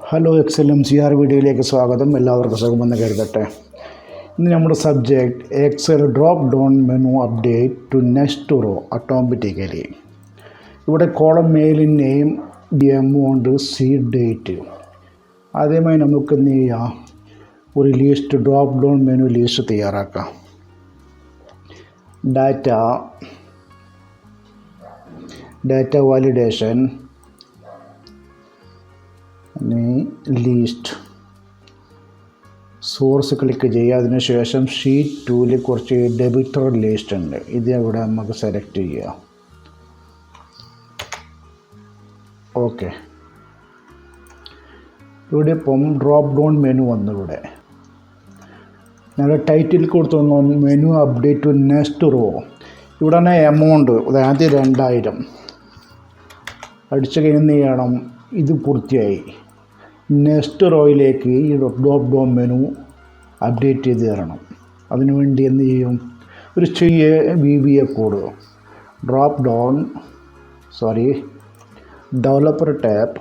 Hello ExcelMcr വീഡിയോയിലേക്ക് സ്വാഗതം. എല്ലാവർക്കും സുഖമെന്ന് കരുതട്ടെ. ഇന്ന് നമ്മുടെ subject excel drop down menu update to next row automatically. ഇവിടെ column mail name, amount, seed date. ആദ്യമായി നമുക്ക് എന്ത് ചെയ്യാം, ഒരു list drop down menu list തയ്യാറാക്കാം. Data validation, list, source click ചെയ്യുക. അതിനുശേഷം ഷീറ്റ് 2ൽ കുറച്ച് ഡെബിറ്റർ ലിസ്റ്റ് ഉണ്ട്, ഇത് ഇവിടെ നമുക്ക് സെലക്ട് ചെയ്യുക. ഓക്കെ, ഇവിടെ ഇപ്പം ഡ്രോപ്പ് ഡൗൺ മെനു വന്നു. ഇവിടെ ഞങ്ങൾ ടൈറ്റിൽ കൊടുത്തു menu update to next row. ഇവിടെ തന്നെ എമൗണ്ട് ആദ്യം 2000 അടിച്ചു കഴിഞ്ഞ് ചെയ്യണം. ഇത് പൂർത്തിയായി. നെക്സ്റ്റ് റോയിലേക്ക് ഈ ഡ്രോപ്പ് ഡൗൺ മെനു അപ്ഡേറ്റ് ചെയ്ത് തരണം. അതിനുവേണ്ടി എന്ത് ചെയ്യും, ഒരു ചെറിയ VBA code developer tab,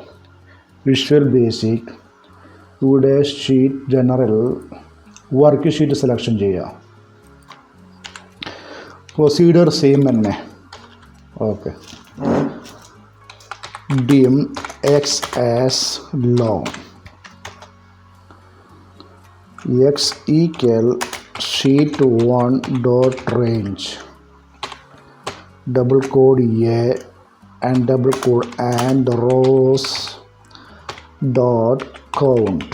visual basic, ഇവിടെ sheet general, worksheet selection ചെയ്യുക. പ്രൊസീഡിയർ സെയിം തന്നെ. Okay, dim x as long, x equal sheet 1 dot range, double quote a and double quote and rows dot count,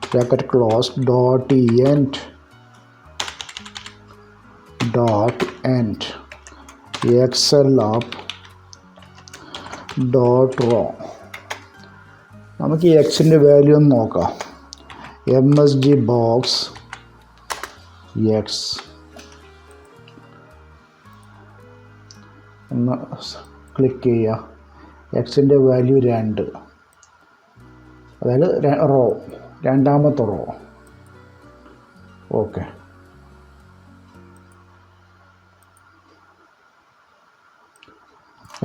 bracket close, dot end, excel up dot row. നമുക്ക് ഈ എക്സിൻ്റെ value ഒന്ന് നോക്കാം. MSG box x ഒന്ന് click ചെയ്യുക. എക്സിൻ്റെ value 2, അതായത് row, രണ്ടാമത്തെ റോ. ഓക്കെ,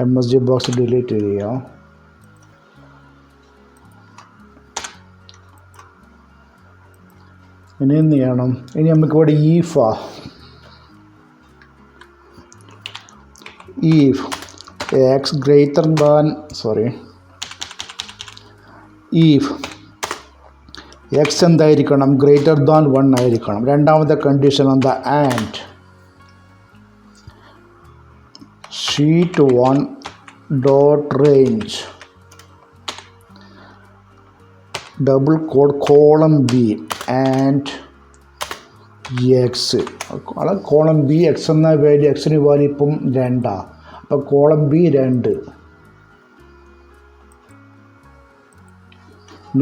MSG ബോക്സ് ഡിലീറ്റ് ചെയ്യുക. ഇനി എന്ത് ചെയ്യണം, ഇനി നമുക്കിവിടെ if x greater than if x എന്തായിരിക്കണം, ഗ്രേറ്റർ ദാൻ 1 ആയിരിക്കണം. രണ്ടാമത്തെ കണ്ടീഷൻ എന്താ, and sheet 1 dot range, double quote column B and x. Column B x എന്ന വാല്യൂ, എക്സിന് വാല്യൂ ഇപ്പം 2, അപ്പോൾ column B 2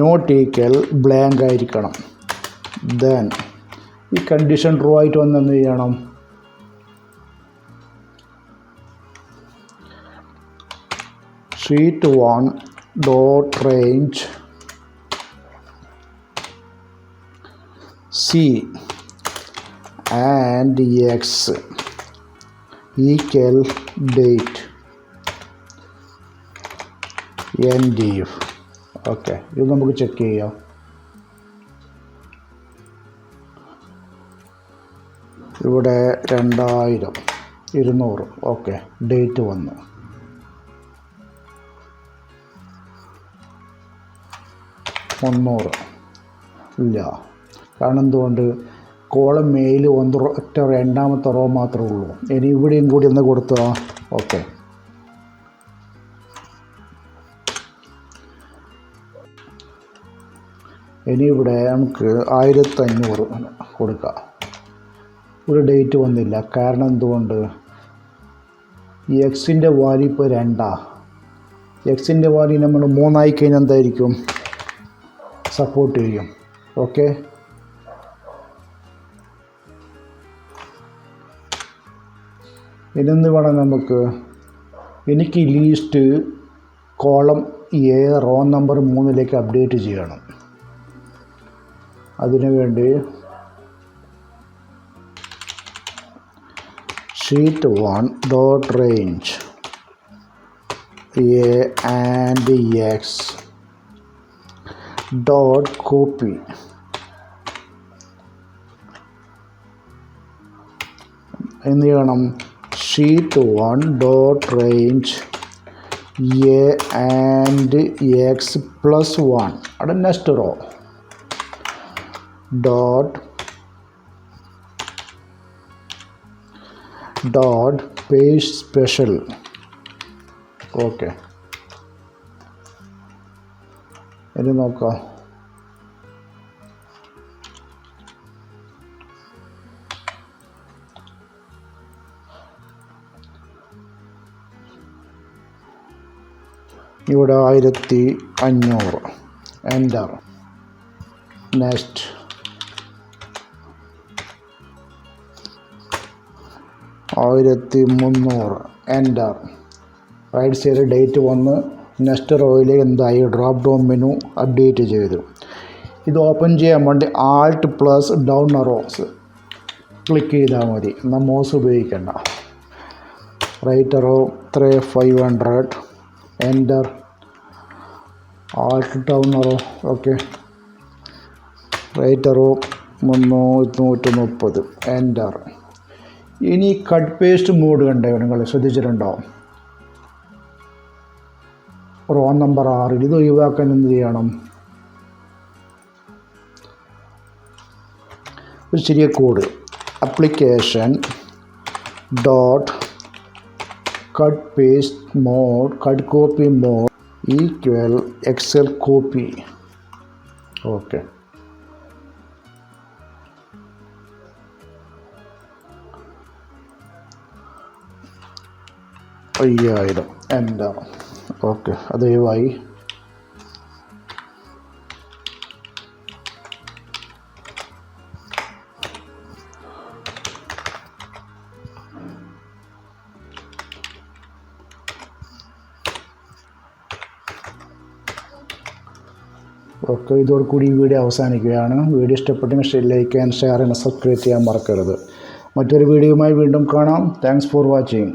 not equal blank ആയിരിക്കണം. ദെൻ ഈ കണ്ടീഷൻ ട്രൂ ആയിട്ട് വന്ന് എന്ത് ചെയ്യണം, sheet 1 dot range C and x equal date end if. Okay, ഇത് നമുക്ക് ചെക്ക് ചെയ്യാം. ഇവിടെ 2000 200. ഓക്കെ, ഡേറ്റ് വന്നു. ഇല്ല, കാരണം എന്തുകൊണ്ട്, കോളം മെയിൽ ഒറ്റ രണ്ടാമത്തെ റോ മാത്രമേ ഉള്ളൂ. ഇനി ഇവിടെയും കൂടി ഒന്ന് കൊടുത്തോ. ഓക്കെ, ഇനി ഇവിടെ നമുക്ക് 1500 കൊടുക്കാം. ഇവിടെ ഡേറ്റ് വന്നില്ല, കാരണം എന്തുകൊണ്ട്, ഈ എക്സിൻ്റെ വാല്യൂ ഇപ്പോൾ 2. എക്സിൻ്റെ വാല്യൂ നമ്മൾ 3 ആയിക്കഴിഞ്ഞാൽ എന്തായിരിക്കും, സപ്പോർട്ട് ചെയ്യും. ഓക്കെ, ഇതെന്ത് വേണം നമുക്ക്, എനിക്ക് list column A row number 3ലേക്ക് അപ്ഡേറ്റ് ചെയ്യണം. അതിനുവേണ്ടി sheet 1 dot range A and X dot copy എന്ത് ചെയ്യണം sheet 1 dot range A and X plus 1 അവിടെ next row dot page special. Okay, ഇനി നോക്കാം. ഇവിടെ 1500 enter. Next 1300 enter. Right side date വന്ന് നെക്സ്റ്റ് റോയിലേക്ക് എന്തായി ഡ്രോപ്പ് ഡൗൺ മെനു അപ്ഡേറ്റ് ചെയ്തു. ഇത് ഓപ്പൺ ചെയ്യാൻ വേണ്ടി alt plus down arrows click ചെയ്താൽ മതി, എന്നാൽ മൗസ് ഉപയോഗിക്കേണ്ട. Right arrow 500 enter. Alt down arrow okay. Right arrow 330 enter. ഇനി കട്ട് പേസ്റ്റ് മോഡ് കണ്ടോ നിങ്ങൾ ശ്രദ്ധിച്ചിട്ടുണ്ടോ? റോ നമ്പർ 6 ഇത് ഒഴിവാക്കാൻ എന്ത് ചെയ്യണം? ഒരു ചെറിയ code application dot cut paste mode cut copy mode equal excel copy. Okay, 5000 enter. Okay, അത് ഒഴിവായി. ഓക്കെ, ഇതോടുകൂടി ഈ വീഡിയോ അവസാനിക്കുകയാണ്. വീഡിയോ ഇഷ്ടപ്പെട്ടെങ്കിൽ like and share and subscribe ചെയ്യാൻ മറക്കരുത്. മറ്റൊരു വീഡിയോയുമായി വീണ്ടും കാണാം. Thanks for watching.